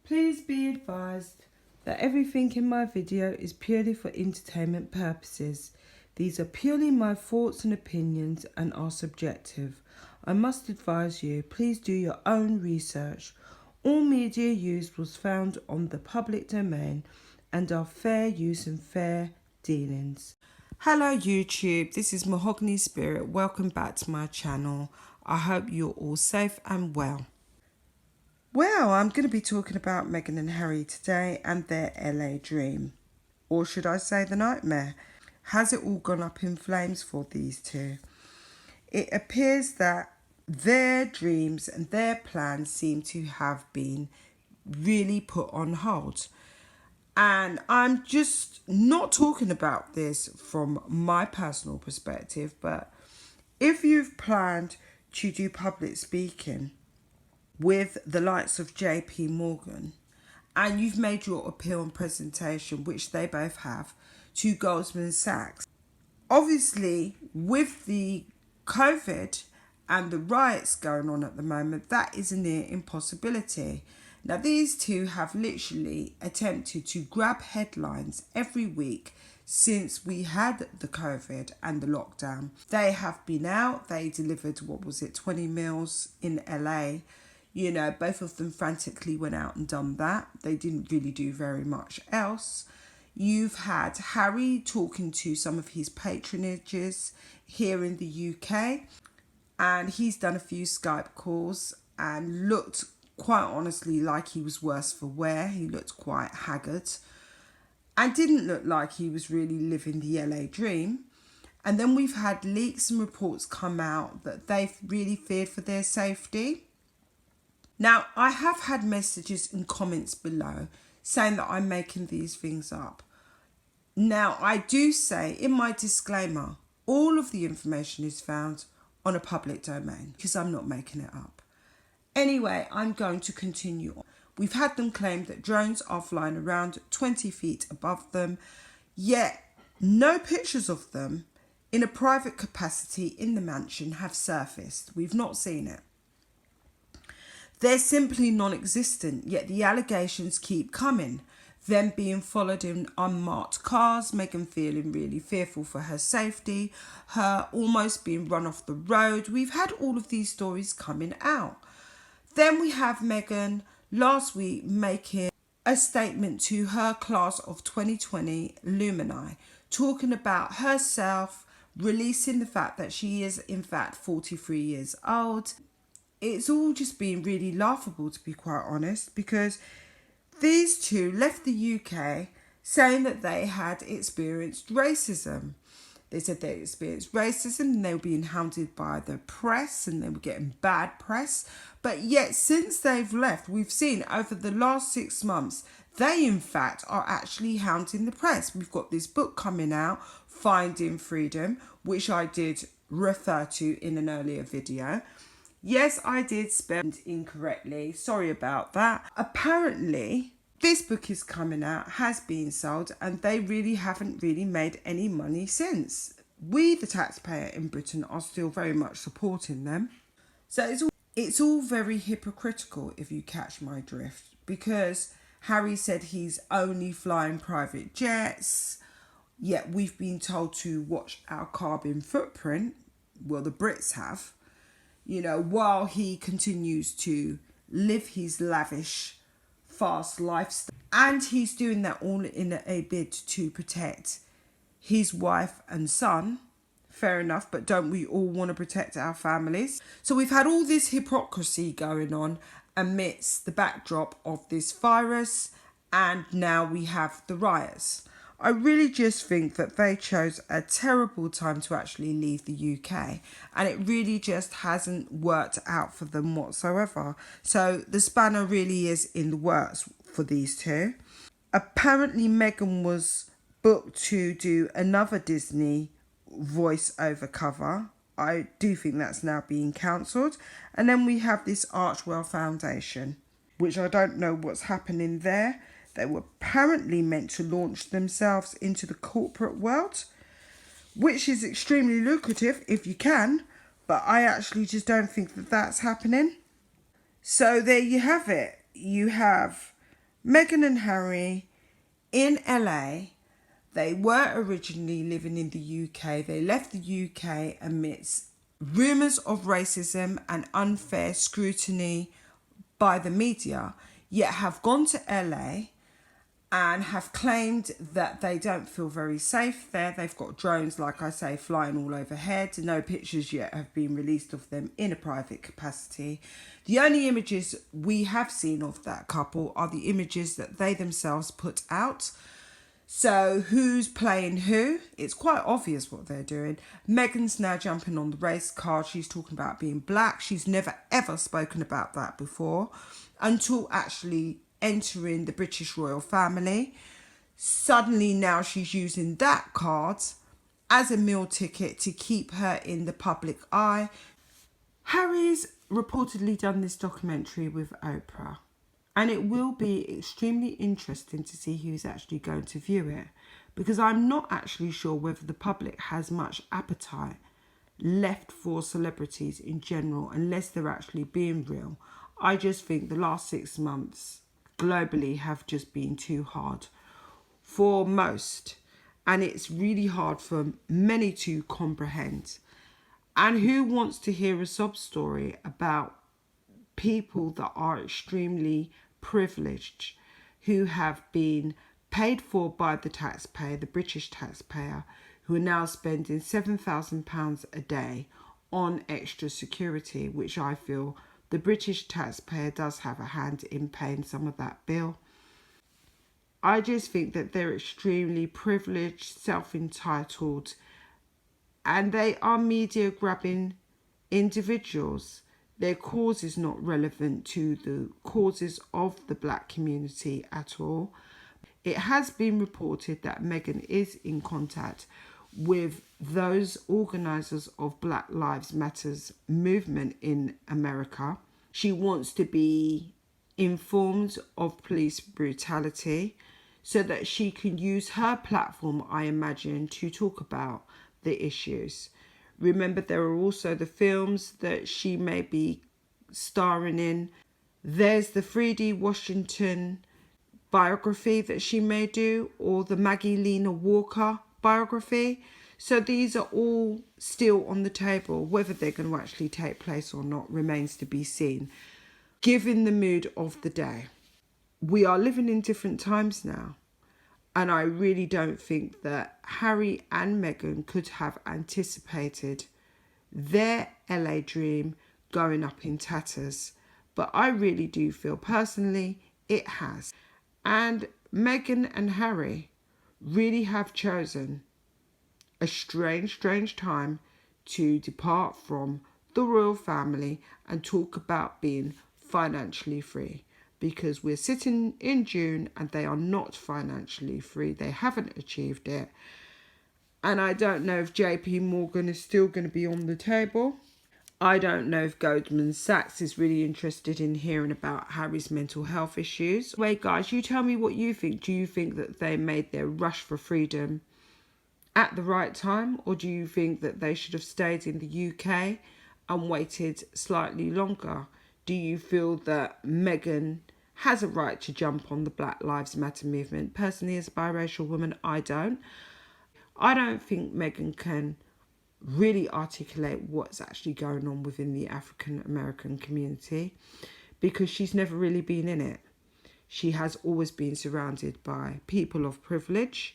Please be advised that everything in my video is purely for entertainment purposes. These are purely my thoughts and opinions and are subjective. I must advise you, please do your own research. All media used was found on the public domain and are fair use and fair dealings. Hello YouTube, this is Mahogany Spirit. Welcome back to my channel. I hope you're all safe and well. Well, I'm going to be talking about Meghan and Harry today and their LA dream. Or should I say the nightmare? Has it all gone up in flames for these two? It appears that their dreams and their plans seem to have been really put on hold. And I'm just not talking about this from my personal perspective, but if you've planned to do public speaking with the likes of JP Morgan and you've made your appeal and presentation, which they both have, to Goldman Sachs, obviously with the COVID and the riots going on at the moment, that is a near impossibility. Now these two have literally attempted to grab headlines every week since we had the COVID and the lockdown. They have been out, they delivered, 20 meals in LA. You know, both of them frantically went out and done that. They didn't really do very much else. You've had Harry talking to some of his patronages here in the UK. And he's done a few Skype calls and looked, quite honestly, like he was worse for wear. He looked quite haggard and didn't look like he was really living the LA dream. And then we've had leaks and reports come out that they've really feared for their safety. Now, I have had messages and comments below saying that I'm making these things up. Now, I do say in my disclaimer, all of the information is found on a public domain because I'm not making it up. Anyway, I'm going to continue on. We've had them claim that drones are flying around 20 feet above them, yet no pictures of them in a private capacity in the mansion have surfaced. We've not seen it. They're simply non-existent, yet the allegations keep coming. Them being followed in unmarked cars, Meghan feeling really fearful for her safety, her almost being run off the road. We've had all of these stories coming out. Then we have Meghan last week making a statement to her class of 2020 alumni, talking about herself, releasing the fact that she is in fact 43 years old. It's all just been really laughable, to be quite honest, because these two left the UK saying that they had experienced racism. They said they experienced racism and they were being hounded by the press and they were getting bad press. But yet since they've left, we've seen over the last 6 months, they in fact are actually hounding the press. We've got this book coming out, Finding Freedom, which I did refer to in an earlier video. Yes, I did spell incorrectly. Sorry about that. Apparently, this book is coming out, has been sold, and they really haven't really made any money since. We, the taxpayer in Britain, are still very much supporting them. So it's all very hypocritical, if you catch my drift, because Harry said he's only flying private jets, yet we've been told to watch our carbon footprint. Well, the Brits have. You know, while he continues to live his lavish, fast lifestyle. And he's doing that all in a bid to protect his wife and son. Fair enough, but don't we all want to protect our families? So we've had all this hypocrisy going on amidst the backdrop of this virus. And now we have the riots. I really just think that they chose a terrible time to actually leave the UK, and it really just hasn't worked out for them whatsoever. So the spanner really is in the works for these two. Apparently Meghan was booked to do another Disney voice-over cover. I do think that's now being cancelled. And then we have this Archwell Foundation, which I don't know what's happening there. They were apparently meant to launch themselves into the corporate world, which is extremely lucrative if you can, but I actually just don't think that that's happening. So there you have it. You have Meghan and Harry in LA. They were originally living in the UK. They left the UK amidst rumours of racism and unfair scrutiny by the media, yet have gone to LA and have claimed that they don't feel very safe there. They've got drones, like I say, flying all overhead. No pictures yet have been released of them in a private capacity. The only images we have seen of that couple are the images that they themselves put out. So who's playing who? It's quite obvious what they're doing. Meghan's now jumping on the race card. She's talking about being black. She's never ever spoken about that before until actually entering the British royal family. Suddenly now she's using that card as a meal ticket to keep her in the public eye. Harry's reportedly done this documentary with Oprah. And it will be extremely interesting to see who's actually going to view it, because I'm not actually sure whether the public has much appetite left for celebrities in general, unless they're actually being real. I just think the last 6 months globally have just been too hard for most. And it's really hard for many to comprehend. And who wants to hear a sob story about people that are extremely privileged, who have been paid for by the taxpayer, the British taxpayer, who are now spending £7,000 a day on extra security, which I feel the British taxpayer does have a hand in paying some of that bill. I just think that they're extremely privileged, self-entitled, and they are media grabbing individuals. Their cause is not relevant to the causes of the black community at all. It has been reported that Meghan is in contact with those organisers of Black Lives Matters movement in America. She wants to be informed of police brutality so that she can use her platform, I imagine, to talk about the issues. Remember, there are also the films that she may be starring in. There's the 3D Washington biography that she may do, or the Maggie Lena Walker biography. So these are all still on the table. Whether they're going to actually take place or not remains to be seen, given the mood of the day. We are living in different times now. And I really don't think that Harry and Meghan could have anticipated their LA dream going up in tatters. But I really do feel personally it has. And Meghan and Harry really have chosen a strange time to depart from the royal family and talk about being financially free. Because we're sitting in June and they are not financially free. They haven't achieved it. And I don't know if JP Morgan is still going to be on the table. I don't know if Goldman Sachs is really interested in hearing about Harry's mental health issues. Wait, guys, you tell me what you think. Do you think that they made their rush for freedom at the right time? Or do you think that they should have stayed in the UK and waited slightly longer? Do you feel that Meghan has a right to jump on the Black Lives Matter movement? Personally, as a biracial woman, I don't. I don't think Meghan can really articulate what's actually going on within the African American community, because she's never really been in it. She has always been surrounded by people of privilege,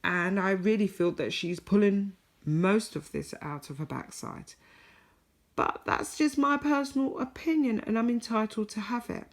and I really feel that she's pulling most of this out of her backside. But that's just my personal opinion, and I'm entitled to have it.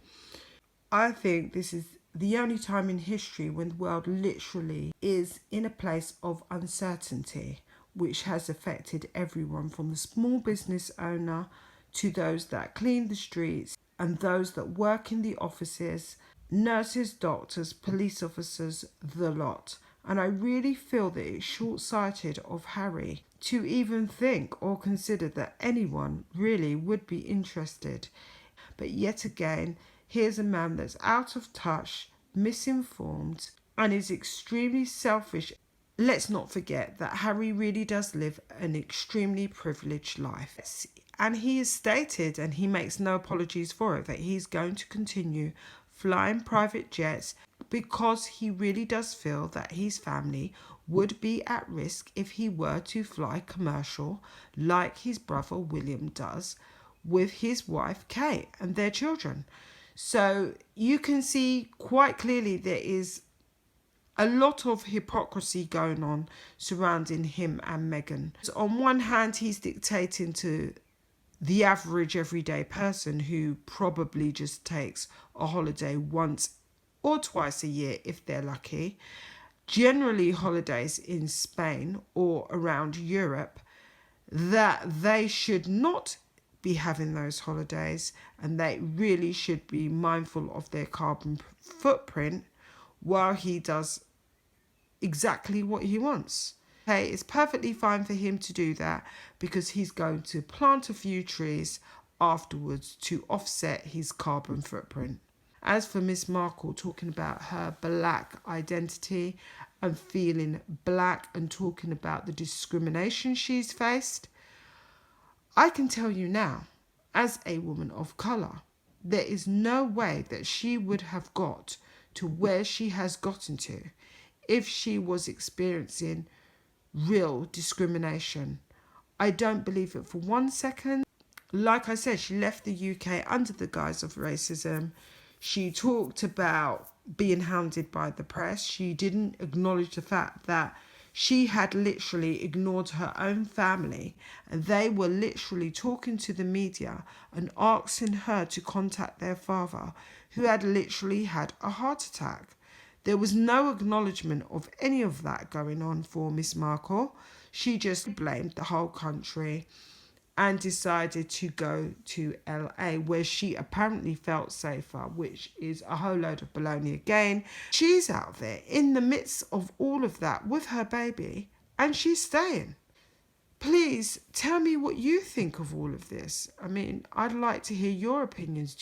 I think this is the only time in history when the world literally is in a place of uncertainty, which has affected everyone from the small business owner to those that clean the streets and those that work in the offices, nurses, doctors, police officers, the lot. And I really feel that it's short-sighted of Harry to even think or consider that anyone really would be interested. But yet again, here's a man that's out of touch, misinformed, and is extremely selfish. Let's not forget that Harry really does live an extremely privileged life. And he has stated, and he makes no apologies for it, that he's going to continue flying private jets because he really does feel that his family would be at risk if he were to fly commercial like his brother William does with his wife Kate and their children. So you can see quite clearly there is a lot of hypocrisy going on surrounding him and Meghan. So on one hand, he's dictating to the average everyday person who probably just takes a holiday once or twice a year if they're lucky, generally holidays in Spain or around Europe, that they should not be having those holidays and they really should be mindful of their carbon footprint while he does exactly what he wants. Okay, it's perfectly fine for him to do that because he's going to plant a few trees afterwards to offset his carbon footprint. As for Miss Markle talking about her black identity and feeling black and talking about the discrimination she's faced, I can tell you now, as a woman of colour, there is no way that she would have got to where she has gotten to if she was experiencing real discrimination. I don't believe it for 1 second. Like I said, she left the UK under the guise of racism. She talked about being hounded by the press. She didn't acknowledge the fact that she had literally ignored her own family and they were literally talking to the media and asking her to contact their father, who had literally had a heart attack. There was no acknowledgement of any of that going on for Miss Markle. She just blamed the whole country and decided to go to LA, where she apparently felt safer, which is a whole load of baloney again. She's out there in the midst of all of that with her baby and she's staying. Please tell me what you think of all of this. I mean, I'd like to hear your opinions.